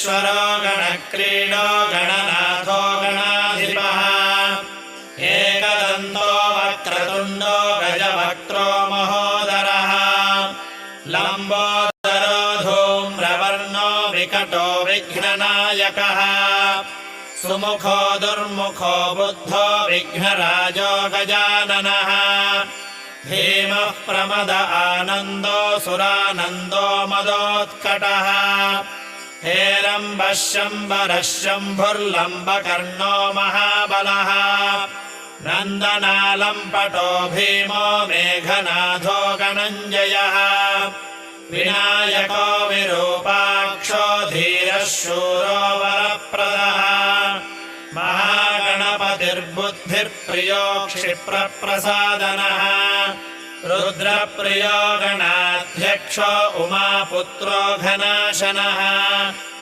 गणेश्वरो गणक्रीडो गणनाथो गणाधिपः एकदन्तो वक्रतुण्डो गजवक्त्रो महोदरः लम्बोदरो धूम्रवर्णो विकटो विघ्ननायकः सुमुखो दुर्मुखो बुद्धो विघ्नराजो गजाननः धीमः प्रमद आनन्दो सुरानन्दो मदोत्कटः हेरम्बः शम्बरः शम्भुर्लम्बकर्णो महाबलः नन्दनालम्पटो भीमो मेघनाथो गणञ्जयः विनायको विरूपाक्षो धीरः शूरो वरप्रदः महागणपतिर्बुद्धिर्प्रियो क्षिप्रप्रसादनः रुद्रप्रियो गणाध्यक्षो उमापुत्रो घनाशनः